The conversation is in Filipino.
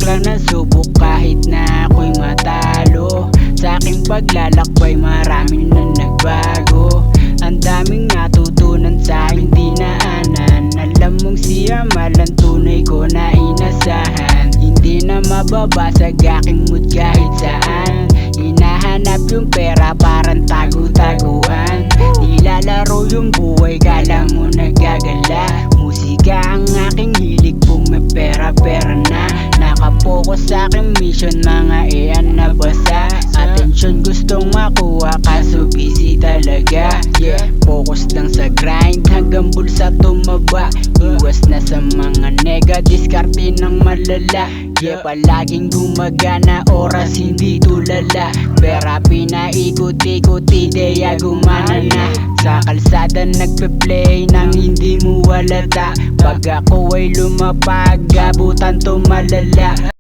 harang ng subok kahit na ako'y matalo. Sa aking paglalakbay maraming na nagbago. Ang daming natutunan sa aking dinaanan. Alam mong siya malang tunay ko na inasahan. Hindi na mababasag aking mood kahit saan. Hinahanap yung pera parang tago-taguan. Nilalaro yung buhay kala mo nagagala. Musika ang aking hilig kung may pera-pera na. Nakapokus sa aking mission mga iyan na basa. Atensyon gustong makuha kaso busy talaga. Yeah, focus lang sa grind hanggang bulsa tumaba. Iwas na sa mga nega, diskarte ng malala. Yeah, palaging gumagana, oras hindi tulala. Pera pinaikot-ikot, ideya gumana na. Sa kalsada nagpe-play nang hindi mo walata. Pag ako ay lumapag, abutan to malala.